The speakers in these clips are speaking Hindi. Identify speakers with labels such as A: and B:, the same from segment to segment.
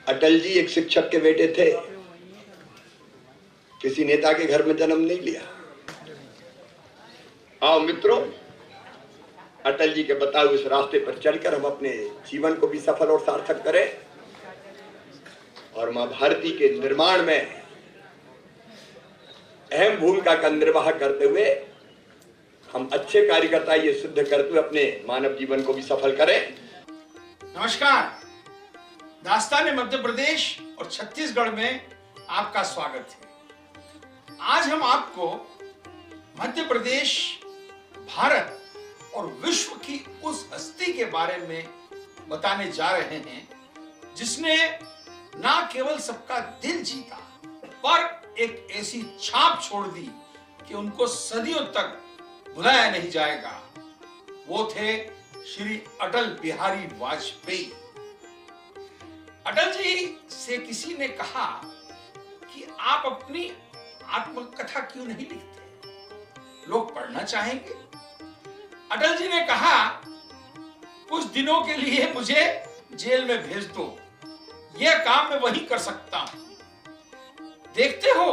A: अटल जी एक शिक्षक के बेटे थे, किसी नेता के घर में जन्म नहीं लिया। आओ मित्रों, अटल जी के बताए हुए इस रास्ते पर चलकर हम अपने जीवन को भी सफल और सार्थक करें और मां भारती के निर्माण में अहम भूमिका का निर्वाह करते हुए हम अच्छे कार्यकर्ता ये सिद्ध करते हुए अपने मानव जीवन को भी सफल करें।
B: नमस्कार, दास्तान मध्य प्रदेश और छत्तीसगढ़ में आपका स्वागत है। आज हम आपको मध्य प्रदेश, भारत और विश्व की उस हस्ती के बारे में बताने जा रहे हैं जिसने ना केवल सबका दिल जीता पर एक ऐसी छाप छोड़ दी कि उनको सदियों तक भुलाया नहीं जाएगा। वो थे श्री अटल बिहारी वाजपेयी। अटल जी से किसी ने कहा कि आप अपनी आत्मकथा क्यों नहीं लिखते, लोग पढ़ना चाहेंगे। अटल जी ने कहा, कुछ दिनों के लिए मुझे जेल में भेज दो, यह काम मैं वही कर सकता हूं। देखते हो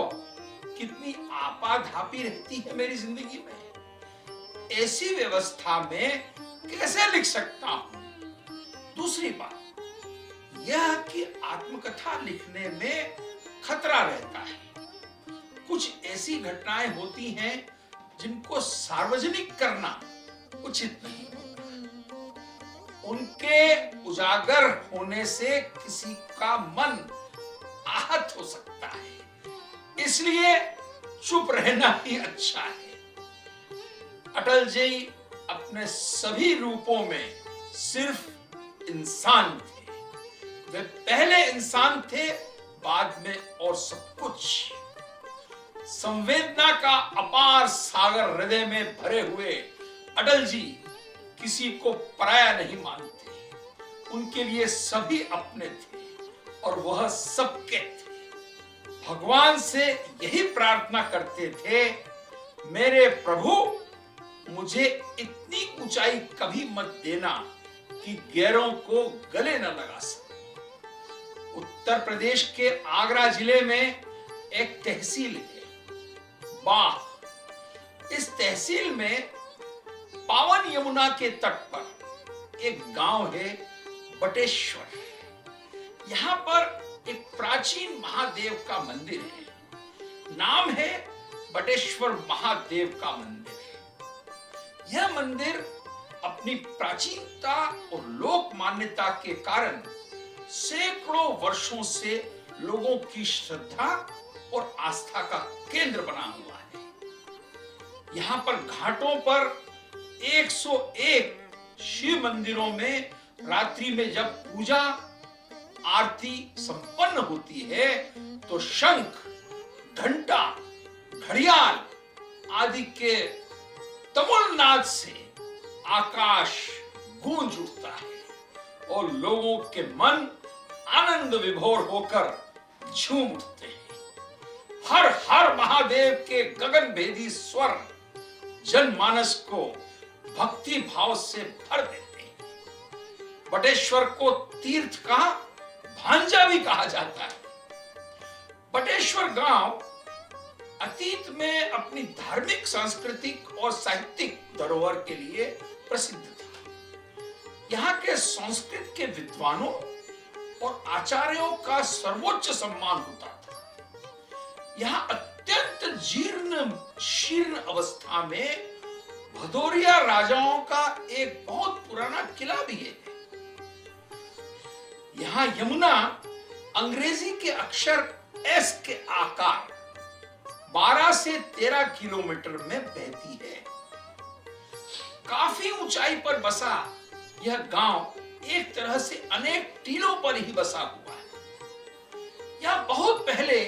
B: कितनी आपाधापी रहती है मेरी जिंदगी में, ऐसी व्यवस्था में कैसे लिख सकता हूं। दूसरी बात यह कि आत्मकथा लिखने में खतरा रहता है। कुछ ऐसी घटनाएं होती हैं जिनको सार्वजनिक करना उचित नहीं होता। उनके उजागर होने से किसी का मन आहत हो सकता है, इसलिए चुप रहना ही अच्छा है। अटल जी अपने सभी रूपों में सिर्फ इंसान थे। वे पहले इंसान थे, बाद में और सब कुछ। संवेदना का अपार सागर हृदय में भरे हुए अटल जी किसी को पराया नहीं मानते। उनके लिए सभी अपने थे और वह सबके थे। भगवान से यही प्रार्थना करते थे, मेरे प्रभु मुझे इतनी ऊंचाई कभी मत देना कि गैरों को गले न लगा सके। उत्तर प्रदेश के आगरा जिले में एक तहसील है, बाह। इस तहसील में पावन यमुना के तट पर एक गांव है बटेश्वर। यहां पर एक प्राचीन महादेव का मंदिर है, नाम है बटेश्वर महादेव का मंदिर। यह मंदिर अपनी प्राचीनता और लोक मान्यता के कारण सैकड़ों वर्षों से लोगों की श्रद्धा और आस्था का केंद्र बना हुआ है। यहां पर घाटों पर 101 शिव मंदिरों में रात्रि में जब पूजा आरती संपन्न होती है तो शंख, घंटा, घड़ियाल आदि के तमुल नाद से आकाश गूंज उठता है और लोगों के मन आनंद विभोर होकर झूम उठते हैं। हर हर महादेव के गगन भेदी स्वर जनमानस को भक्ति भाव से भर देते हैं। बटेश्वर को तीर्थ का भांजा भी कहा जाता है। बटेश्वर गांव अतीत में अपनी धार्मिक, सांस्कृतिक और साहित्यिक धरोहर के लिए प्रसिद्ध था। यहाँ के संस्कृत के विद्वानों और आचार्यों का सर्वोच्च सम्मान होता था। यहाँ अत्यंत जीर्ण शीर्ण अवस्था में भदौरिया राजाओं का एक बहुत पुराना किला भी है। यहाँ यमुना अंग्रेजी के अक्षर एस के आकार 12 से 13 किलोमीटर में बहती है। काफी ऊंचाई पर बसा यह गांव एक तरह से अनेक टीलों पर ही बसा हुआ है। यह बहुत पहले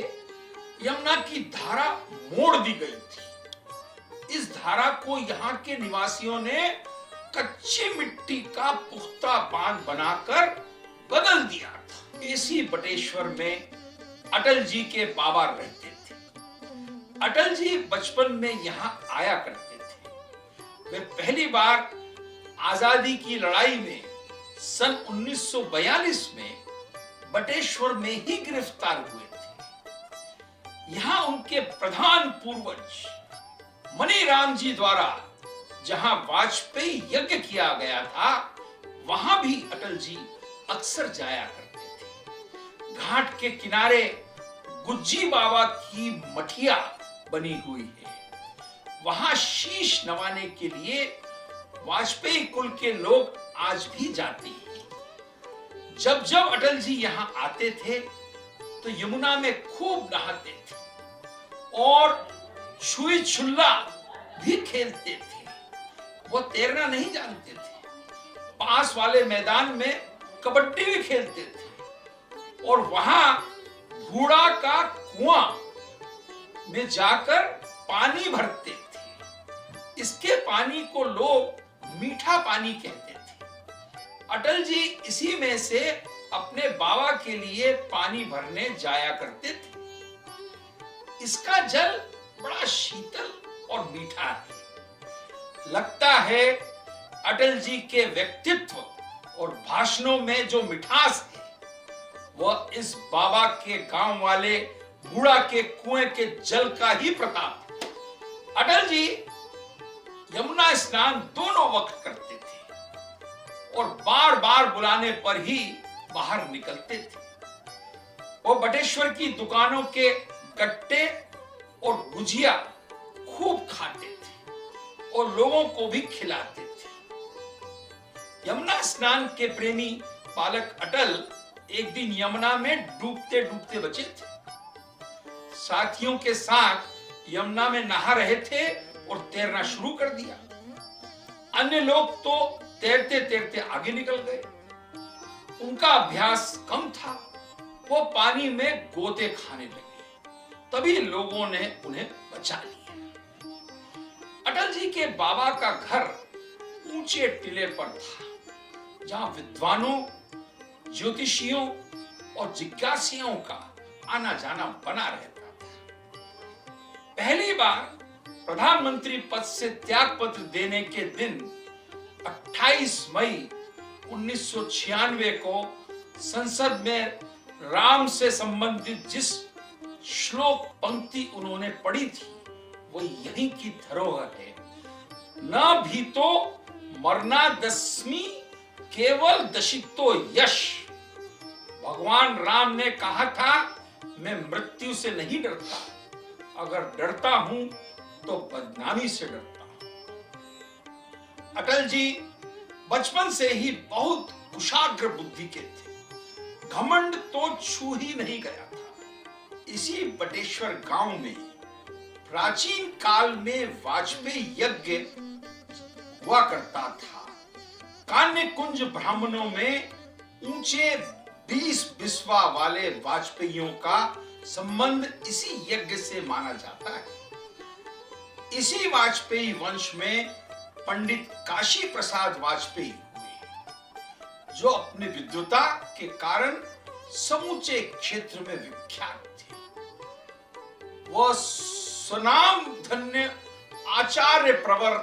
B: यमुना की धारा मोड़ दी गई थी। इस धारा को यहाँ के निवासियों ने कच्ची मिट्टी का पुख्ता बांध बनाकर बदल दिया था। इसी बटेश्वर में अटल जी के बाबा रहते थे। अटल जी बचपन में यहाँ आया करते थे। वे पहली बार आजादी की लड़ाई में सन 1942 में बटेश्वर में ही गिरफ्तार हुए थे। यहां उनके प्रधान पूर्वज मनीराम जी द्वारा जहां वाजपेयी यज्ञ किया गया था, वहां भी अटल जी अक्सर जाया करते थे। घाट के किनारे गुज्जी बाबा की मठिया बनी हुई है। वहां शीश नवाने के लिए वाजपेयी कुल के लोग आज भी जाते हैं। जब जब अटल जी यहां आते थे तो यमुना में खूब नहाते थे और छुई छुल्ला भी खेलते थे। वो तैरना नहीं जानते थे। पास वाले मैदान में कबड्डी भी खेलते थे और वहां बूढ़ा का कुआं में जाकर पानी भरते थे। इसके पानी को लोग मीठा पानी कहते थे। अटल जी इसी में से अपने बाबा के लिए पानी भरने जाया करते थे। इसका जल बड़ा शीतल और मीठा है। लगता है अटल जी के व्यक्तित्व और भाषणों में जो मिठास है, वह इस बाबा के गांव वाले बूढ़ा के कुएं के जल का ही प्रताप है। अटल जी यमुना स्नान दोनों वक्त करते थे और बार बार बुलाने पर ही बाहर निकलते थे। वो बटेश्वर की दुकानों के गट्टे और गुजिया खूब खाते थे और लोगों को भी खिलाते थे। यमुना स्नान के प्रेमी बालक अटल एक दिन यमुना में डूबते डूबते बचे थे। साथियों के साथ यमुना में नहा रहे थे और तैरना शुरू कर दिया। अन्य लोग तो तैरते तैरते आगे निकल गए। उनका अभ्यास कम था। वो पानी में गोते खाने लगे। तभी लोगों ने उन्हें बचा लिया। अटल जी के बाबा का घर ऊंचे टीले पर था, जहां विद्वानों, ज्योतिषियों और जिज्ञासियों का आना जाना बना रहता था। पहली बार प्रधानमंत्री पद से त्याग पत्र देने के दिन 28 मई 1996 को संसद में राम से संबंधित जिस श्लोक पंक्ति उन्होंने पढ़ी थी, वो यहीं की धरोहर है। न भी तो मरना दस्मी केवल दशितो यश। भगवान राम ने कहा था, मैं मृत्यु से नहीं डरता, अगर डरता हूं तो बदनामी से डरता हूं। अटल जी बचपन से ही बहुत कुशाग्र बुद्धि के थे। घमंड तो छू ही नहीं गया था। इसी बटेश्वर गांव में प्राचीन काल में वाजपेयी यज्ञ हुआ करता था। कान्य कुंज ब्राह्मणों में ऊंचे 20 बिस्वा वाले वाजपेयियों का संबंध इसी यज्ञ से माना जाता है। इसी वाजपेयी वंश में पंडित काशी प्रसाद वाजपेयी हुए, जो अपनी विद्वता के कारण समूचे क्षेत्र में विख्यात थे। वह सुनाम धन्य आचार्य प्रवर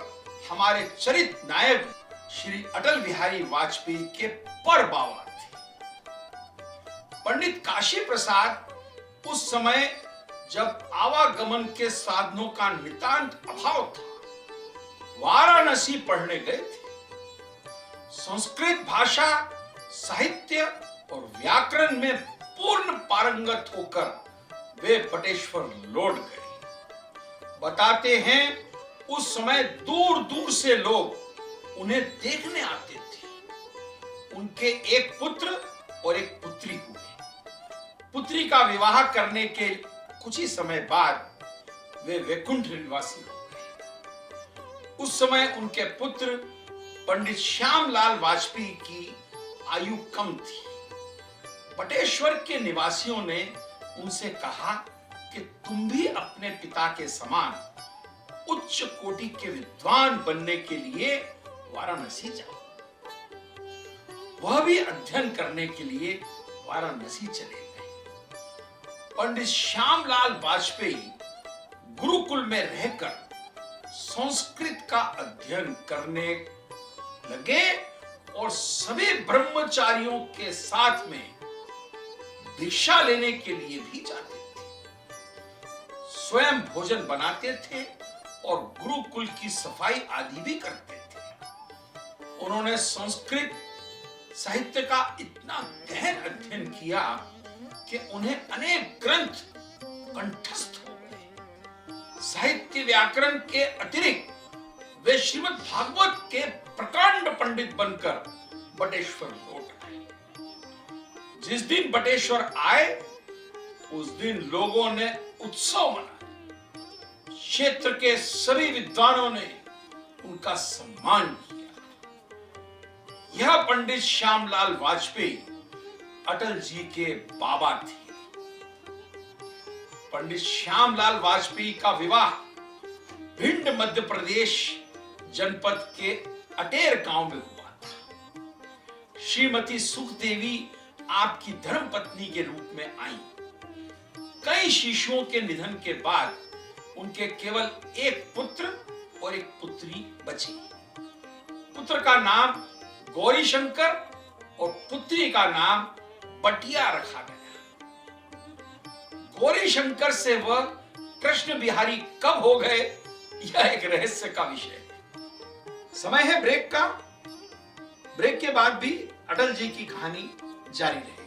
B: हमारे चरित नायक श्री अटल बिहारी वाजपेयी के पर बाबा थे। पंडित काशी प्रसाद उस समय जब आवागमन के साधनों का नितांत अभाव था, वाराणसी पढ़ने गए थे। संस्कृत भाषा, साहित्य और व्याकरण में पूर्ण पारंगत होकर वे बटेश्वर लौट गए। बताते हैं, उस समय दूर दूर से लोग उन्हें देखने आते थे। उनके एक पुत्र और एक पुत्री हुए। पुत्री का विवाह करने के कुछ ही समय बाद वे वैकुंठ निवासी हो गए। उस समय उनके पुत्र पंडित श्यामलाल वाजपेयी की आयु कम थी। बटेश्वर के निवासियों ने उनसे कहा कि तुम भी अपने पिता के समान उच्च कोटि के विद्वान बनने के लिए वाराणसी जाओ। वह भी अध्ययन करने के लिए वाराणसी चले गए। पंडित श्यामलाल वाजपेयी गुरुकुल में रहकर संस्कृत का अध्ययन करने लगे और सभी ब्रह्मचारियों के साथ में भिक्षा लेने के लिए भी जाते थे, स्वयं भोजन बनाते थे और गुरुकुल की सफाई आदि भी करते थे। उन्होंने संस्कृत साहित्य का इतना गहन अध्ययन किया कि उन्हें अनेक ग्रंथ कंठस्थ हो गए। साहित्य व्याकरण के अतिरिक्त वे श्रीमद् भागवत के प्रकांड पंडित बनकर बटेश्वर लौट आए। जिस दिन बटेश्वर आए उस दिन लोगों ने उत्सव मनाया। क्षेत्र के सभी विद्वानों ने उनका सम्मान किया। यह पंडित श्यामलाल वाजपेयी अटल जी के बाबा थे। पंडित श्यामलाल वाजपेयी का विवाह भिंड मध्य प्रदेश जनपद के अटेर गांव में हुआ था। श्रीमती सुखदेवी आपकी धर्मपत्नी के रूप में आई। कई शिशुओं के निधन के बाद उनके केवल एक पुत्र और एक पुत्री बची। पुत्र का नाम गौरी शंकर और पुत्री का नाम बटिया रखा गया। गौरी शंकर से वह कृष्ण बिहारी कब हो गए, यह एक रहस्य का विषय है। समय है ब्रेक का। ब्रेक के बाद भी अटल जी की कहानी जारी रहेगी।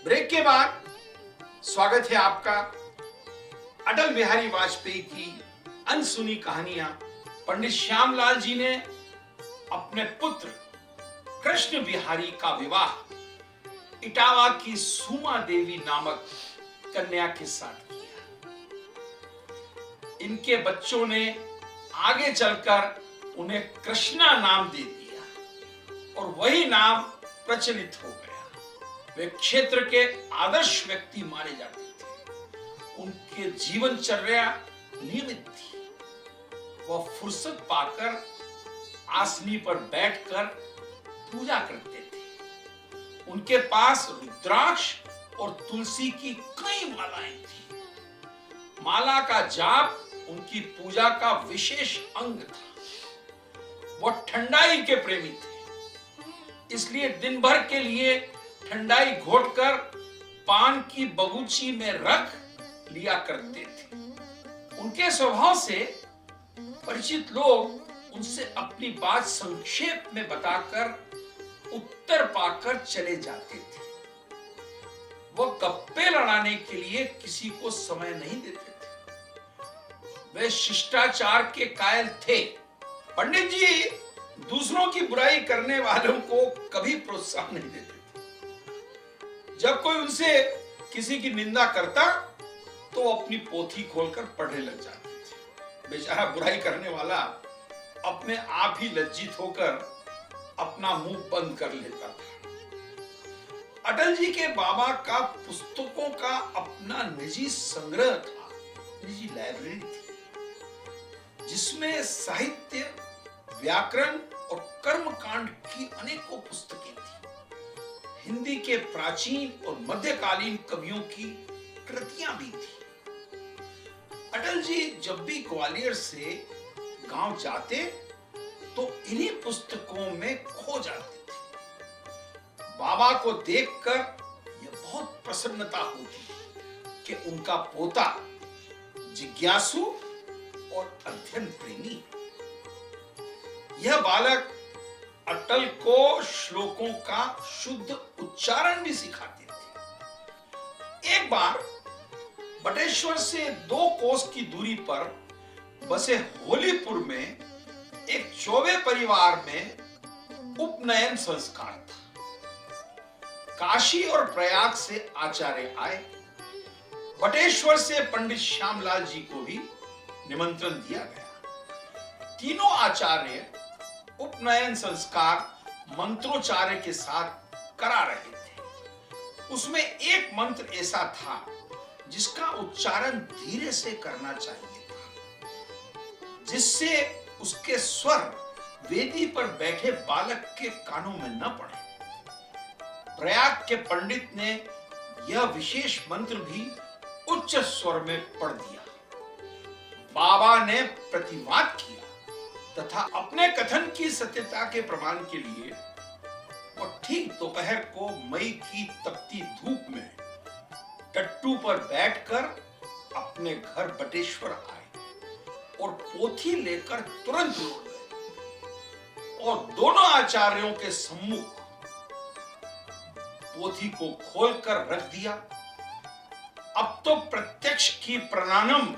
B: ब्रेक के बाद स्वागत है आपका। अटल बिहारी वाजपेयी की अनसुनी कहानियां। पंडित श्यामलाल जी ने अपने पुत्र कृष्ण बिहारी का विवाह इटावा की सुमा देवी नामक कन्या के साथ किया। इनके बच्चों ने आगे चलकर उन्हें कृष्णा नाम दे दिया और वही नाम प्रचलित हो गया। वे क्षेत्र के आदर्श व्यक्ति माने जाते थे। उनके जीवनचर्या नियमित थी। वह फुर्सत पाकर आसनी पर बैठकर पूजा करते थे। उनके पास रुद्राक्ष और तुलसी की कई मालाएं थी। माला का जाप उनकी पूजा का विशेष अंग था। वह ठंडाई के प्रेमी थे, इसलिए दिन भर के लिए ठंडाई घोटकर पान की बगुची में रख लिया करते थे। उनके स्वभाव से परिचित लोग उनसे अपनी बात संक्षेप में बताकर उत्तर पाकर चले जाते थे। वह गप्पे लड़ाने के लिए किसी को समय नहीं देते थे। वे शिष्टाचार के कायल थे। पंडित जी दूसरों की बुराई करने वालों को कभी प्रोत्साहन नहीं देते। जब कोई उनसे किसी की निंदा करता तो अपनी पोथी खोलकर पढ़ने लग जाते थे। बेचारा बुराई करने वाला अपने आप ही लज्जित होकर अपना मुंह बंद कर लेता था। अटल जी के बाबा का पुस्तकों का अपना निजी संग्रह था, निजी लाइब्रेरी थी, जिसमें साहित्य, व्याकरण और कर्मकांड की अनेकों पुस्तकें थी। हिंदी के प्राचीन और मध्यकालीन कवियों की कृतियां भी थी। अटल जी जब भी ग्वालियर से गांव जाते तो इन्हीं पुस्तकों में खो जाते थे। बाबा को देखकर यह बहुत प्रसन्नता होती कि उनका पोता जिज्ञासु और अध्ययन प्रेमी। यह बालक अटल को श्लोकों का शुद्ध उच्चारण भी सिखाते थे। एक बार बटेश्वर से 2 कोस की दूरी पर बसे होलीपुर में एक चौबे परिवार में उपनयन संस्कार था। काशी और प्रयाग से आचार्य आए। बटेश्वर से पंडित श्यामलाल जी को भी निमंत्रण दिया गया। तीनों आचार्य उपनयन संस्कार मंत्रोच्चार्य के साथ करा रहे थे। उसमें एक मंत्र ऐसा था जिसका उच्चारण धीरे से करना चाहिए था, जिससे उसके स्वर वेदी पर बैठे बालक के कानों में न पड़े। प्रयाग के पंडित ने यह विशेष मंत्र भी उच्च स्वर में पढ़ दिया। बाबा ने प्रतिवाद किया तथा अपने कथन की सत्यता के प्रमाण के लिए वो ठीक दोपहर को मई की तपती धूप में टट्टू पर बैठकर अपने घर बटेश्वर आए और पोथी लेकर तुरंत लौट गए और दोनों आचार्यों के सम्मुख पोथी को खोलकर रख दिया। अब तो प्रत्यक्ष की प्रणाम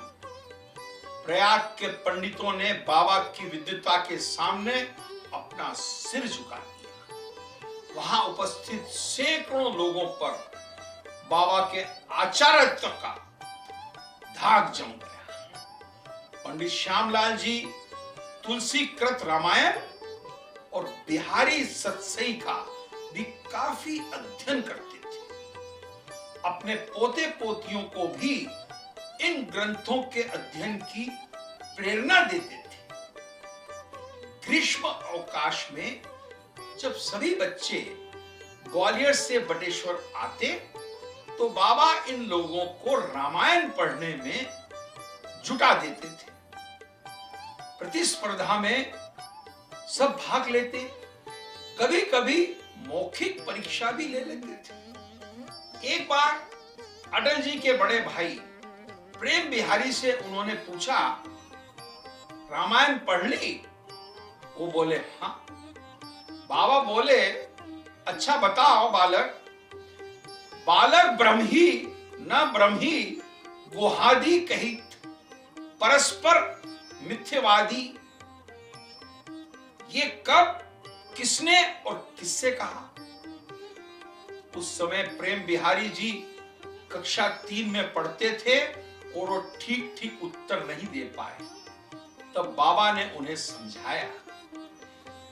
B: प्रयाग के पंडितों ने बाबा की विद्वता के सामने अपना सिर झुका दिया। वहां उपस्थित सैकड़ों लोगों पर बाबा के आचार्यत्व का धाक जम गया। पंडित श्यामलाल जी तुलसी कृत रामायण और बिहारी सतसई का भी काफी अध्ययन करते थे। अपने पोते पोतियों को भी इन ग्रंथों के अध्ययन की प्रेरणा देते थे। ग्रीष्म अवकाश में जब सभी बच्चे ग्वालियर से बटेश्वर आते तो बाबा इन लोगों को रामायण पढ़ने में जुटा देते थे। प्रतिस्पर्धा में सब भाग लेते, कभी कभी मौखिक परीक्षा भी ले लेते थे। एक बार अटल जी के बड़े भाई प्रेम बिहारी से उन्होंने पूछा, रामायण पढ़ ली? वो बोले हाँ। बाबा बोले, अच्छा बताओ बालक, बालक ब्रह्मी न ब्रह्मी गुहादि कहित परस्पर मिथ्यवादी, ये कब, किसने और किससे कहा? उस समय प्रेम बिहारी जी कक्षा 3 में पढ़ते थे और वो ठीक ठीक उत्तर नहीं दे पाए। तब बाबा ने उन्हें समझाया।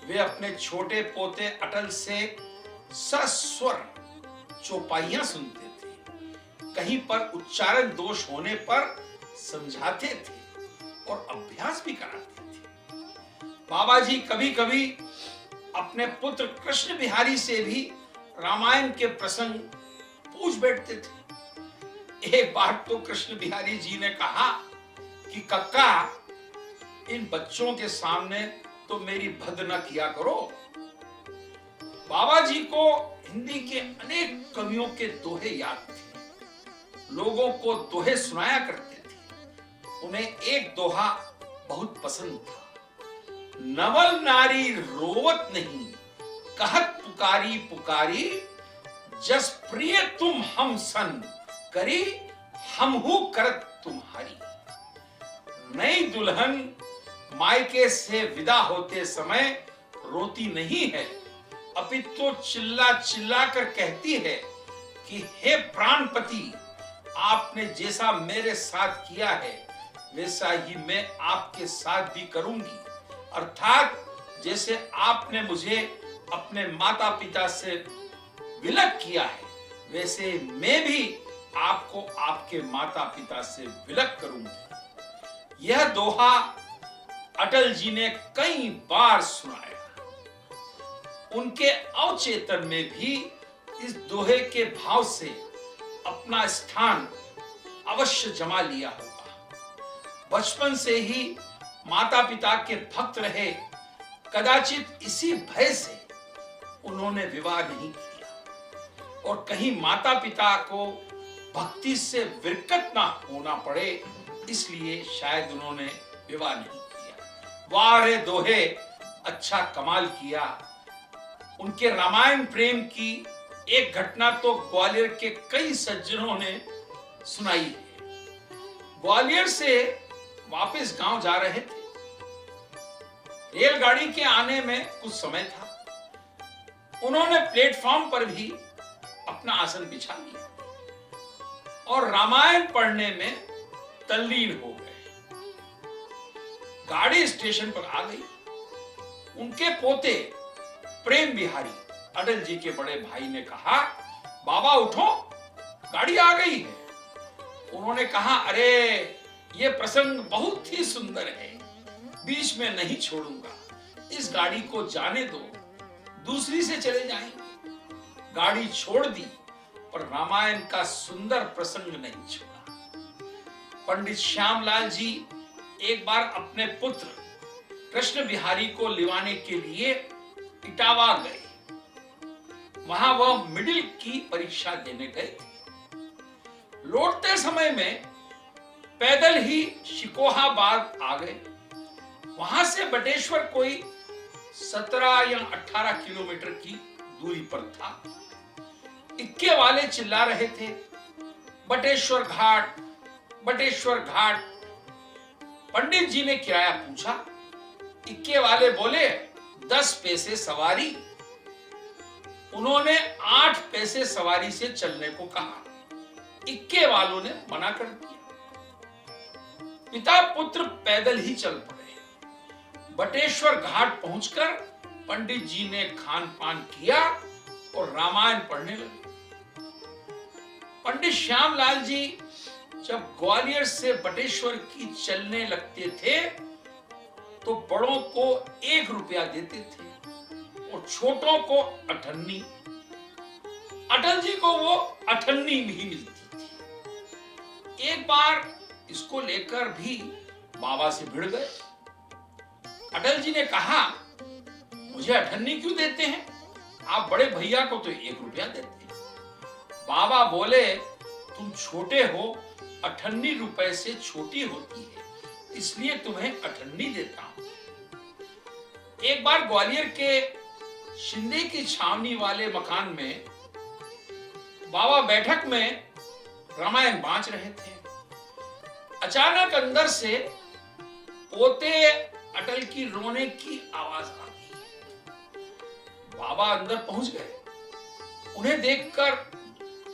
B: वे अपने छोटे पोते अटल से सस्वर चौपाइयां सुनते थे, कहीं पर उच्चारण दोष होने पर समझाते थे और अभ्यास भी कराते थे। बाबा जी कभी कभी अपने पुत्र कृष्ण बिहारी से भी रामायण के प्रसंग पूछ बैठते थे। एक बार तो कृष्ण बिहारी जी ने कहा कि कक्का, इन बच्चों के सामने तो मेरी भद न किया करो। बाबा जी को हिंदी के अनेक कवियों के दोहे याद थे, लोगों को दोहे सुनाया करते थे। उन्हें एक दोहा बहुत पसंद था, नवल नारी रोवत नहीं, कहत पुकारी पुकारी, जस प्रिय तुम हम सन, करी हमहू करत तुम्हारी। नई दुल्हन मायके से विदा होते समय रोती नहीं है, अपितु चिल्ला चिल्ला कर कहती है कि हे प्राणपति, आपने जैसा मेरे साथ किया है वैसा ही मैं आपके साथ भी करूंगी। अर्थात जैसे आपने मुझे अपने माता पिता से विलग किया है, वैसे मैं भी आपको आपके माता पिता से विलग करूंगी। यह दोहा अटल जी ने कई बार सुनाया। उनके अवचेतन में भी इस दोहे के भाव से अपना स्थान अवश्य जमा लिया होगा। बचपन से ही माता पिता के भक्त रहे, कदाचित इसी भय से उन्होंने विवाह नहीं किया और कहीं माता पिता को भक्ति से विरकत ना होना पड़े, इसलिए शायद उन्होंने विवाह नहीं किया। वाह रे दोहे, अच्छा कमाल किया। उनके रामायण प्रेम की एक घटना तो ग्वालियर के कई सज्जनों ने सुनाई है। ग्वालियर से वापस गांव जा रहे थे। रेलगाड़ी के आने में कुछ समय था। उन्होंने प्लेटफॉर्म पर भी अपना आसन बिछा लिया और रामायण पढ़ने में तल्लीन हो गए। गाड़ी स्टेशन पर आ गई। उनके पोते प्रेम बिहारी अटल जी के बड़े भाई ने कहा, बाबा उठो, गाड़ी आ गई है। उन्होंने कहा, अरे ये प्रसंग बहुत ही सुंदर है, बीच में नहीं छोड़ूंगा, इस गाड़ी को जाने दो, दूसरी से चले जाएंगे। गाड़ी छोड़ दी, पर रामायण का सुंदर प्रसंग नहीं छोड़ा। पंडित श्यामलाल जी एक बार अपने पुत्र कृष्ण बिहारी को लिवाने के लिए इटावा गए। वहां वह मिडिल की परीक्षा देने गए थे। लौटते समय में पैदल ही शिकोहाबाद आ गए। वहां से बटेश्वर कोई 17 या 18 किलोमीटर की दूरी पर था। इक्के वाले चिल्ला रहे थे, बटेश्वर घाट, बटेश्वर घाट। पंडित जी ने किराया पूछा। इक्के वाले बोले 10 पैसे सवारी। उन्होंने 8 पैसे सवारी से चलने को कहा। इक्के वालों ने मना कर दिया। पिता पुत्र पैदल ही चल पड़े। बटेश्वर घाट पहुंचकर पंडित जी ने खान पान किया और रामायण पढ़ने लगे। पंडित श्यामलाल जी जब ग्वालियर से बटेश्वर की चलने लगते थे तो बड़ों को 1 रुपया देते थे और छोटों को 98। अटल जी को वो 98 ही मिलती थी। एक बार इसको लेकर भी बाबा से भिड़ गए। अटल जी ने कहा, मुझे 98 क्यों देते हैं? आप बड़े भैया को तो 1 रुपया देते हैं। बाबा बोले, तुम छोटे हो, 98 रुपए से छोटी होती है, इसलिए तुम्हें 98 देता हूं। एक बार ग्वालियर के शिंदे की छावनी वाले मकान में बाबा बैठक में रामायण बांच रहे थे। अचानक अंदर से पोते अटल की रोने की आवाज आ गई। बाबा अंदर पहुंच गए। उन्हें देखकर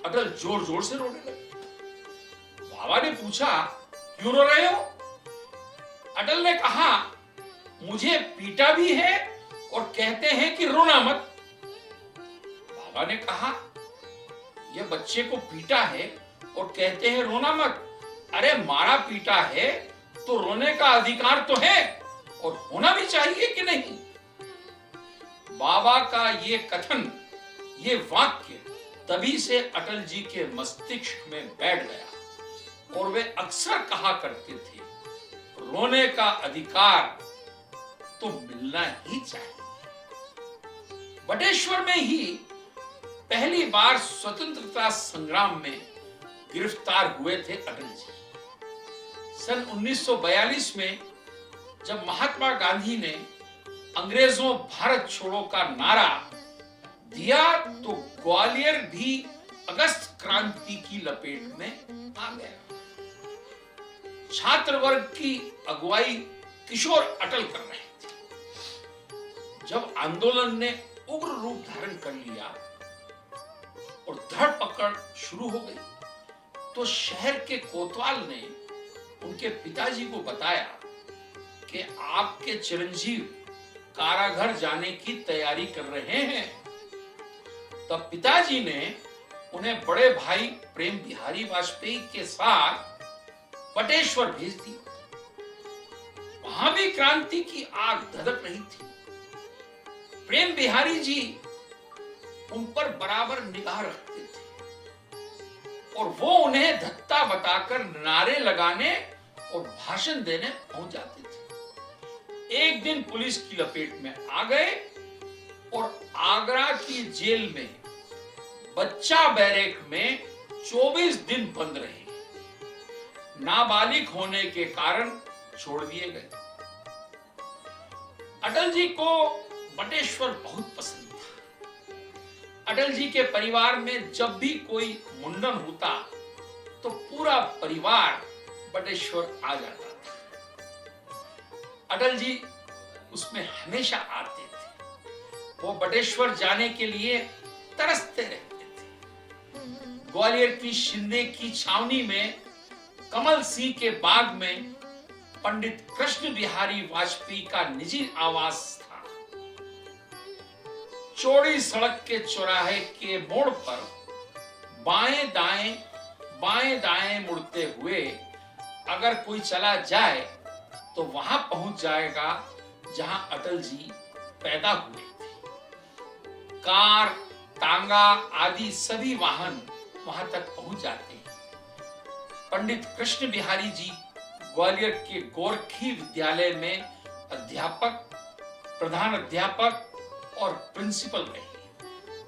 B: अटल जोर जोर से रोने लगे। बाबा ने पूछा, क्यों रो रहे हो? अटल ने कहा, मुझे पीटा भी है और कहते हैं कि रोना मत। बाबा ने कहा, यह बच्चे को पीटा है और कहते हैं रोना मत। अरे मारा पीटा है तो रोने का अधिकार तो है और होना भी चाहिए कि नहीं? बाबा का ये कथन, ये वाक्य तभी से अटल जी के मस्तिष्क में बैठ गया और वे अक्सर कहा करते थे, रोने का अधिकार तो मिलना ही चाहिए। बटेश्वर में ही पहली बार स्वतंत्रता संग्राम में गिरफ्तार हुए थे अटल जी। सन 1942 में जब महात्मा गांधी ने अंग्रेजों भारत छोड़ो का नारा दिया तो ग्वालियर भी अगस्त क्रांति की लपेट में आ गया। छात्र वर्ग की अगुवाई किशोर अटल कर रहे थे। जब आंदोलन ने उग्र रूप धारण कर लिया और धरपकड़ शुरू हो गई तो शहर के कोतवाल ने उनके पिताजी को बताया कि आपके चिरंजीव कारागार जाने की तैयारी कर रहे हैं। तब पिताजी ने उन्हें बड़े भाई प्रेम बिहारी वाजपेयी के साथ बटेश्वर भेज दी। वहां भी क्रांति की आग धधक रही थी। प्रेम बिहारी जी उन पर बराबर निगाह रखते थे और वो उन्हें धत्ता बताकर नारे लगाने और भाषण देने पहुंच जाते थे। एक दिन पुलिस की लपेट में आ गए और आगरा की जेल में बच्चा बैरक में 24 दिन बंद रहे। नाबालिग होने के कारण छोड़ दिए गए। अटल जी को बटेश्वर बहुत पसंद था। अटल जी के परिवार में जब भी कोई मुंडन होता तो पूरा परिवार बटेश्वर आ जाता था। अटल जी उसमें हमेशा आते थे। वो बटेश्वर जाने के लिए तरसते रहते थे। ग्वालियर की शिंदे की छावनी में कमल सिंह के बाग में पंडित कृष्ण बिहारी वाजपेयी का निजी आवास था। चौड़ी सड़क के चौराहे के मोड़ पर बाएं दाएं मुड़ते हुए अगर कोई चला जाए तो वहां पहुंच जाएगा जहां अटल जी पैदा हुए थे। कार, तांगा आदि सभी वाहन वहां तक पहुंच जाते हैं। पंडित कृष्ण बिहारी जी ग्वालियर के गोरखी विद्यालय में अध्यापक, प्रधान अध्यापक और प्रिंसिपल रहे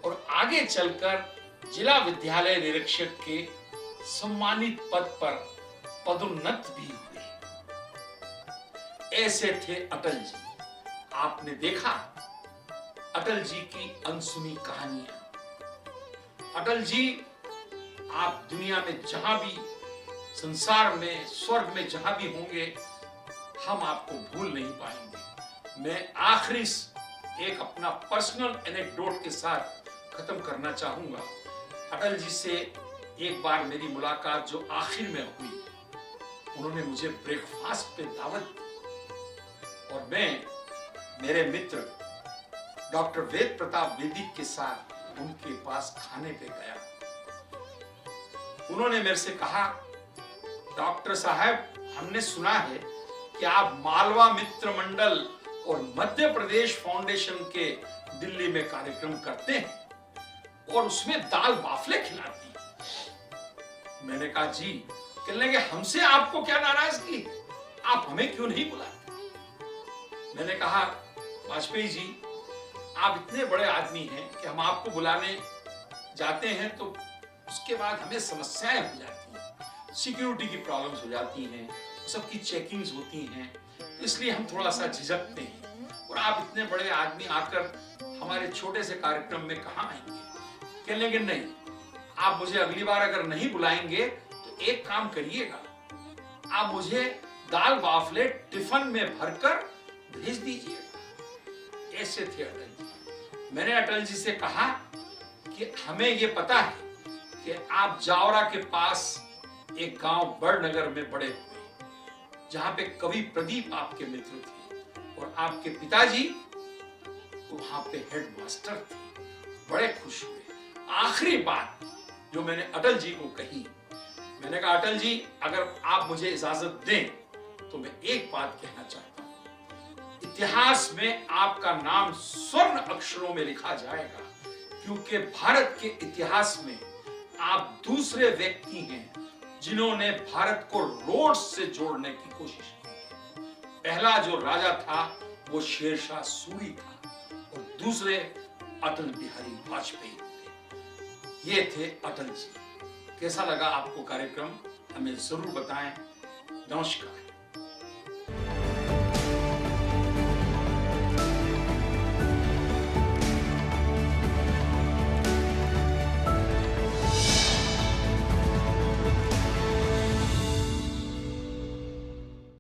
B: और आगे चलकर जिला विद्यालय निरीक्षक के सम्मानित पद पर पदोन्नत भी हुए। ऐसे थे अटल जी। आपने देखा अटल जी की अनसुनी कहानियां। अटल जी, आप दुनिया में जहां भी, संसार में, स्वर्ग में जहां भी होंगे, हम आपको भूल नहीं पाएंगे। मैं आखिरी एक अपना पर्सनल एनेक्डोट के साथ खत्म करना चाहूंगा। अटल जी से एक बार मेरी मुलाकात जो आखिर में हुई, उन्होंने मुझे ब्रेकफास्ट पे दावत दी और मैं मेरे मित्र डॉक्टर वेद प्रताप वेदिक के साथ उनके पास खाने पे गया। उन्होंने मेरे से कहा, डॉक्टर साहब, हमने सुना है कि आप मालवा मित्र मंडल और मध्य प्रदेश फाउंडेशन के दिल्ली में कार्यक्रम करते हैं और उसमें दाल बाफले खिलाती हैं। मैंने कहा, जी। कहने लगे, हमसे आपको क्या नाराजगी, आप हमें क्यों नहीं बुलाते? मैंने कहा, वाजपेयी जी, आप इतने बड़े आदमी हैं कि हम आपको बुलाने जाते हैं तो उसके बाद हमें समस्याएं हो जाती हैं, सिक्योरिटी की प्रॉब्लम्स हो जाती हैं, सबकी चेकिंग्स होती हैं, तो इसलिए हम थोड़ा सा झिझकते हैं और आप इतने बड़े आदमी आकर हमारे छोटे से कार्यक्रम में कहाँ आएंगे? कहने लगे, नहीं, आप मुझे अगली बार अगर नहीं बुलाएंगे तो एक काम करिएगा, आप मुझे दाल बाफले टिफिन में भरकर भेज दीजिएगा। ऐसे थे अटल जी। मैंने अटल जी से कहा कि हमें ये पता है कि आप जावरा के पास एक गांव बड़नगर में बड़े हुए, जहां पे कवि प्रदीप आपके मित्र थे और आपके पिताजी वहां पे हेडमास्टर थे। बड़े खुश हुए। आखिरी बात जो मैंने अटल जी को कही, मैंने कहा, अटल जी, अगर आप मुझे इजाजत दें तो मैं एक बात कहना चाहता हूं। इतिहास में आपका नाम स्वर्ण अक्षरों में लिखा जाएगा, क्योंकि भारत के इतिहास में आप दूसरे व्यक्ति हैं जिन्होंने भारत को रोड से जोड़ने की कोशिश की। पहला जो राजा था वो शेरशाह सूरी था और दूसरे अटल बिहारी वाजपेयी थे। ये थे अटल जी। कैसा लगा आपको कार्यक्रम? हमें जरूर बताएं। नमस्कार।